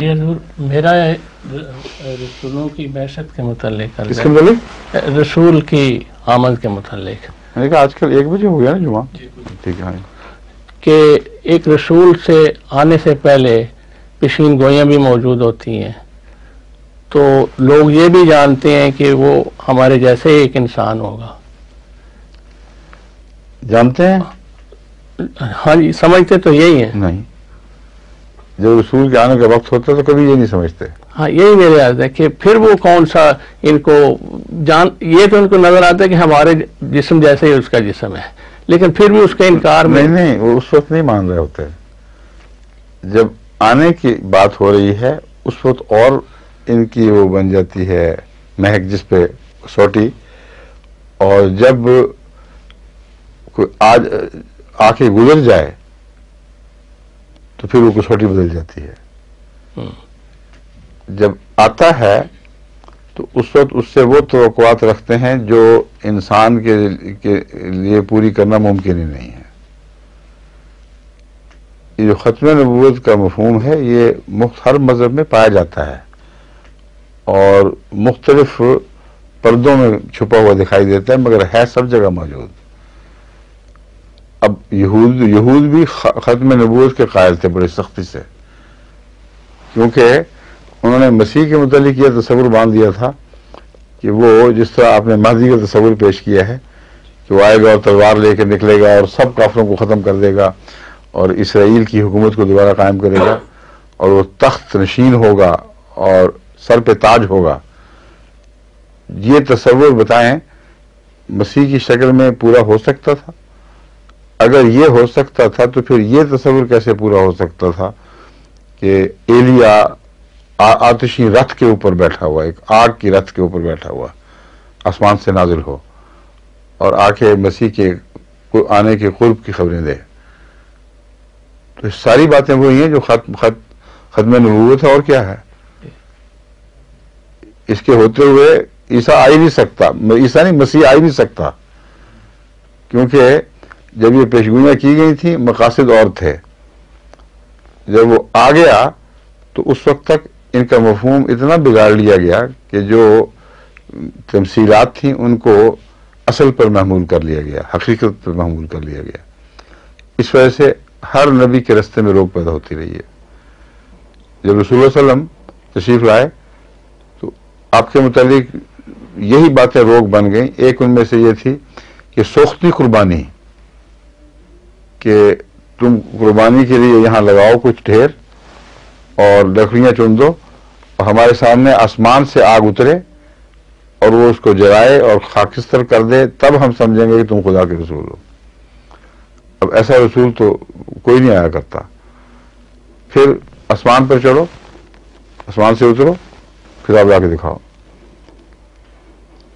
یہ حضور میرا رسولوں کی بعثت کے متعلق کس کے متعلق؟ رسول کی آمد کے متعلق. میں نے کہا آج کل 1 بجے ہو گیا نا جمعہ. ٹھیک ہے. کہ ایک رسول سے آنے سے پہلے پیشین گوئیاں بھی موجود ہوتی ہیں، تو لوگ یہ بھی جانتے ہیں کہ وہ ہمارے جیسے ہی ایک انسان ہوگا. جانتے ہیں؟ ہاں جی، سمجھتے تو یہی ہیں. نہیں، جب رسول کے آنے کا وقت ہوتا ہے تو کبھی یہ نہیں سمجھتے. ہاں، یہی میرے یاد ہے کہ پھر وہ کون سا ان کو یہ تو ان کو نظر آتا ہے کہ ہمارے جسم جیسے ہی اس کا جسم ہے، لیکن پھر بھی اس کے انکار میں نہیں وہ اس وقت نہیں مان رہے ہوتے. جب آنے کی بات ہو رہی ہے اس وقت اور ان کی وہ بن جاتی ہے مہک جس پہ سوٹی، اور جب کوئی آج آ کے گزر جائے تو پھر وہ کسوٹی بدل جاتی ہے. جب آتا ہے تو اس وقت اس سے وہ توقعات رکھتے ہیں جو انسان کے لیے پوری کرنا ممکن ہی نہیں ہے. یہ جو ختم نبوت کا مفہوم ہے یہ ہر مذہب میں پایا جاتا ہے اور مختلف پردوں میں چھپا ہوا دکھائی دیتا ہے، مگر ہے سب جگہ موجود. اب یہود بھی ختم نبوت کے قائل تھے بڑی سختی سے، کیونکہ انہوں نے مسیح کے متعلق یہ تصور باندھ دیا تھا کہ وہ جس طرح آپ نے مہدی کا تصور پیش کیا ہے کہ وہ آئے گا اور تلوار لے کے نکلے گا اور سب کافروں کو ختم کر دے گا اور اسرائیل کی حکومت کو دوبارہ قائم کرے گا اور وہ تخت نشین ہوگا اور سر پہ تاج ہوگا. یہ تصور بتائیں مسیح کی شکل میں پورا ہو سکتا تھا؟ اگر یہ ہو سکتا تھا تو پھر یہ تصور کیسے پورا ہو سکتا تھا کہ ایلیا آتشی رتھ کے اوپر بیٹھا ہوا، ایک آگ کی رتھ کے اوپر بیٹھا ہوا، آسمان سے نازل ہو اور آ کے مسیح کے آنے کے قرب کی خبریں دے؟ تو ساری باتیں وہی ہیں جو ختم نبوت ہے. اور کیا ہے؟ اس کے ہوتے ہوئے عیسیٰ آ ہی نہیں سکتا، عیسیٰ نہیں مسیح آ ہی نہیں سکتا، کیونکہ جب یہ پیشگوئیاں کی گئی تھیں مقاصد اور تھے. جب وہ آ گیا تو اس وقت تک ان کا مفہوم اتنا بگاڑ لیا گیا کہ جو تمثیلات تھیں ان کو اصل پر محمول کر لیا گیا، حقیقت پر محمول کر لیا گیا. اس وجہ سے ہر نبی کے رستے میں روک پیدا ہوتی رہی ہے. جب رسول اللہ صلی اللہ علیہ وسلم تشریف لائے تو آپ کے متعلق یہی باتیں روک بن گئیں. ایک ان میں سے یہ تھی کہ سوختی قربانی، کہ تم قربانی کے لیے یہاں لگاؤ کچھ ڈھیر اور لکڑیاں چن دو اور ہمارے سامنے آسمان سے آگ اترے اور وہ اس کو جلائے اور خاکستر کر دے، تب ہم سمجھیں گے کہ تم خدا کے رسول ہو. اب ایسا رسول تو کوئی نہیں آیا کرتا. پھر آسمان پر چڑھو، آسمان سے اترو، پھر آپ جا کے دکھاؤ.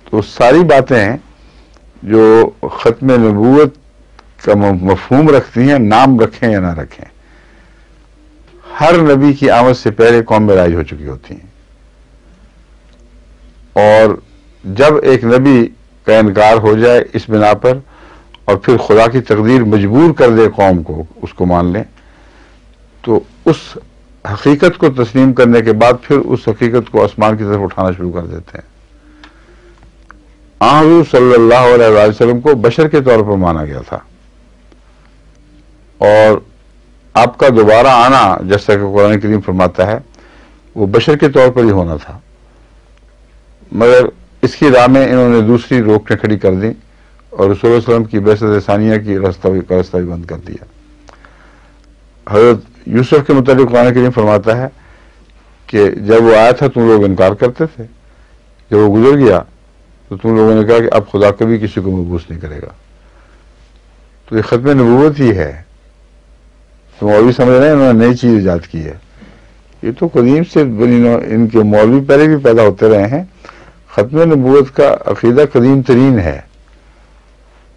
تو ساری باتیں جو ختم نبوت کا مفہوم رکھتی ہیں، نام رکھیں یا نہ رکھیں، ہر نبی کی آمد سے پہلے قوم میں رائج ہو چکی ہوتی ہیں. اور جب ایک نبی کا انکار ہو جائے اس بنا پر اور پھر خدا کی تقدیر مجبور کر دے قوم کو اس کو مان لیں، تو اس حقیقت کو تسلیم کرنے کے بعد پھر اس حقیقت کو آسمان کی طرف اٹھانا شروع کر دیتے ہیں. حضور صلی اللہ علیہ وسلم کو بشر کے طور پر مانا گیا تھا اور آپ کا دوبارہ آنا جیسا کہ قرآن کریم فرماتا ہے وہ بشر کے طور پر ہی ہونا تھا، مگر اس کی راہ میں انہوں نے دوسری روکیں کھڑی کر دیں اور رسول اللہ علیہ وسلم کی بعثت ثانیہ کی راستہ بھی بند کر دیا. حضرت یوسف کے متعلق قرآن کریم فرماتا ہے کہ جب وہ آیا تھا تم لوگ انکار کرتے تھے، جب وہ گزر گیا تو تم لوگوں نے کہا کہ اب خدا کبھی کسی کو مبعوث نہیں کرے گا. تو یہ ختم نبوت ہی ہے. تو مولوی سمجھ رہے ہیں انہوں نے نئی چیز ایجاد کی ہے. یہ تو قدیم سے ان کے مولوی پہلے بھی پیدا ہوتے رہے ہیں. ختم نبوت کا عقیدہ قدیم ترین ہے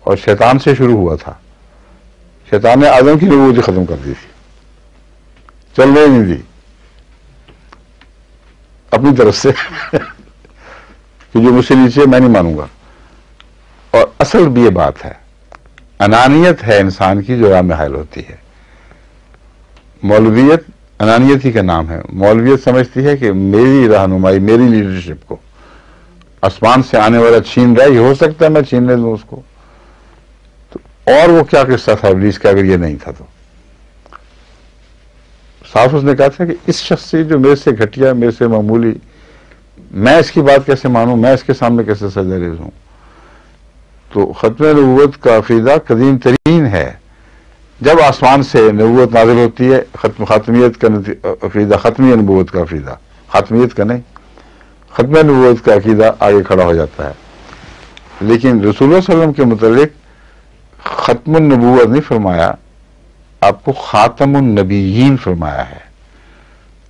اور شیطان سے شروع ہوا تھا. شیطان نے آدم کی نبوت ہی ختم کر دی تھی، چلنے نہیں دی اپنی طرف سے کہ جو مجھ سے نیچے میں نہیں مانوں گا. اور اصل بھی یہ بات ہے، انانیت ہے انسان کی جو راہ میں حائل ہوتی ہے. مولویت انانیت ہی کا نام ہے. مولویت سمجھتی ہے کہ میری رہنمائی، میری لیڈرشپ کو آسمان سے آنے والا چھین رہا ہے، یہ ہو سکتا ہے میں چھیننے دوں اس کو. تو اور وہ کیا قصہ تھا ابلیس کا اگر یہ نہیں تھا تو؟ صاف اس نے کہا تھا کہ اس شخص سے جو میرے سے گھٹیا، میرے سے معمولی، میں اس کی بات کیسے مانوں، میں اس کے سامنے کیسے سجدہ ریز ہوں. تو ختم نبوت کا عقیدہ قدیم ترین ہے. جب آسمان سے نبوت نازل ہوتی ہے، ختمیت کا عقیدہ، ختمی نبوت کا عقیدہ، ختمیت کا نہیں، ختم نبوت کا عقیدہ آگے کھڑا ہو جاتا ہے. لیکن رسول اللہ صلی اللہ علیہ وسلم کے متعلق ختم النبوت نہیں فرمایا، آپ کو خاتم النبیین فرمایا ہے.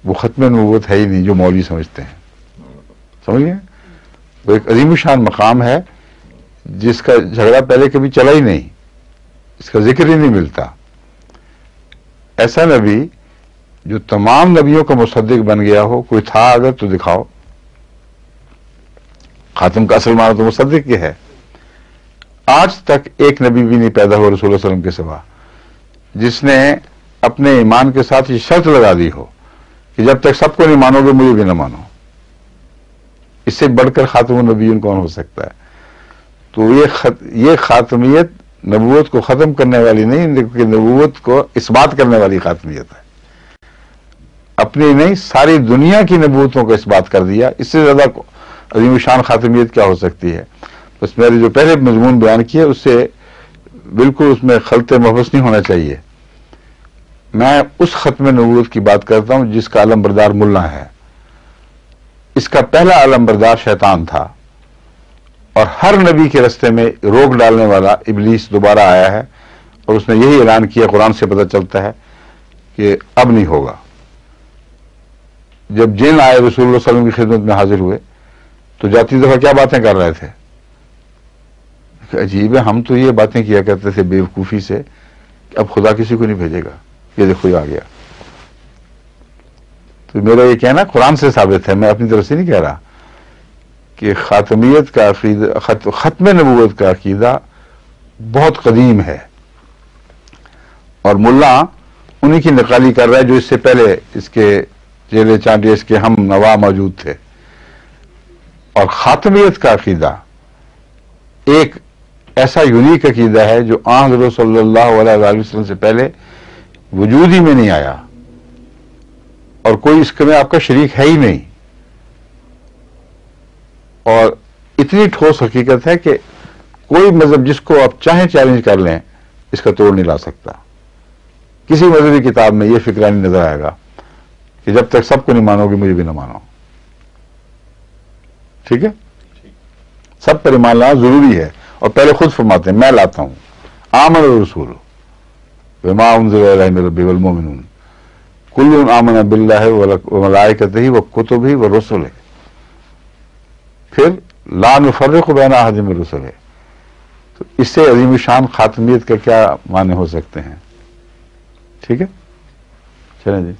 وہ ختم نبوت ہے ہی نہیں جو مولوی سمجھتے ہیں. سمجھ گئے؟ وہ ایک عظیم شان مقام ہے جس کا جھگڑا پہلے کبھی چلا ہی نہیں، اس کا ذکر ہی نہیں ملتا. ایسا نبی جو تمام نبیوں کا مصدق بن گیا ہو، کوئی تھا اگر تو دکھاؤ. خاتم کا اصل معنی تو مصدق یہ ہے. آج تک ایک نبی بھی نہیں پیدا ہوا رسول اللہ صلی اللہ علیہ وسلم کے سوا جس نے اپنے ایمان کے ساتھ یہ شرط لگا دی ہو کہ جب تک سب کو نہیں مانو گے مجھے بھی نہ مانو. اس سے بڑھ کر خاتم النبیین کون ہو سکتا ہے؟ تو یہ خاتمیت نبوت کو ختم کرنے والی نہیں، لیکن نبوت کو اثبات کرنے والی خاتمیت ہے. اپنی نہیں، ساری دنیا کی نبوتوں کو اثبات کر دیا. اس سے زیادہ عظیم شان خاتمیت کیا ہو سکتی ہے؟ بس میں نے جو پہلے مضمون بیان کیا اس سے بالکل اس میں خلط محبس نہیں ہونا چاہیے. میں اس ختم نبوت کی بات کرتا ہوں جس کا علم بردار ملا ہے. اس کا پہلا علم بردار شیطان تھا، اور ہر نبی کے رستے میں روک ڈالنے والا ابلیس دوبارہ آیا ہے، اور اس نے یہی اعلان کیا. قرآن سے پتہ چلتا ہے کہ اب نہیں ہوگا. جب جن آئے رسول اللہ صلی اللہ علیہ وسلم کی خدمت میں حاضر ہوئے تو جاتی دفعہ کیا باتیں کر رہے تھے؟ عجیب ہے، ہم تو یہ باتیں کیا کرتے تھے بے وقوفی سے کہ اب خدا کسی کو نہیں بھیجے گا، یہ دیکھو یہ آ گیا. تو میرا یہ کہنا قرآن سے ثابت ہے، میں اپنی طرف سے نہیں کہہ رہا کہ خاتمیت کا عقیدہ، ختم نبوت کا عقیدہ بہت قدیم ہے، اور ملا انہی کی نقالی کر رہا ہے جو اس سے پہلے اس کے چیلے چانٹے اس کے ہم نوا موجود تھے. اور خاتمیت کا عقیدہ ایک ایسا یونیک عقیدہ ہے جو حضرت صلی اللہ علیہ وسلم سے پہلے وجود ہی میں نہیں آیا، اور کوئی اس میں آپ کا شریک ہے ہی نہیں. اور اتنی ٹھوس حقیقت ہے کہ کوئی مذہب جس کو آپ چاہیں چیلنج کر لیں اس کا توڑ نہیں لا سکتا. کسی مذہبی کتاب میں یہ فکرہ نہیں نظر آئے گا کہ جب تک سب کو نہیں مانو گے مجھے بھی نہ مانو. ٹھیک ہے؟ سب پر ایمان لانا ضروری ہے، اور پہلے خود فرماتے ہیں میں لاتا ہوں آمن الرسول بما انزل الیہ من ربہ والمؤمنون کل آمن باللہ وملائکتہ وکتبہ ورسلہ، پھر لا نفرق بین احد من رسلہ. تو اس سے عظیم شان خاتمیت کا کیا معنی ہو سکتے ہیں؟ ٹھیک ہے، چلیں جی.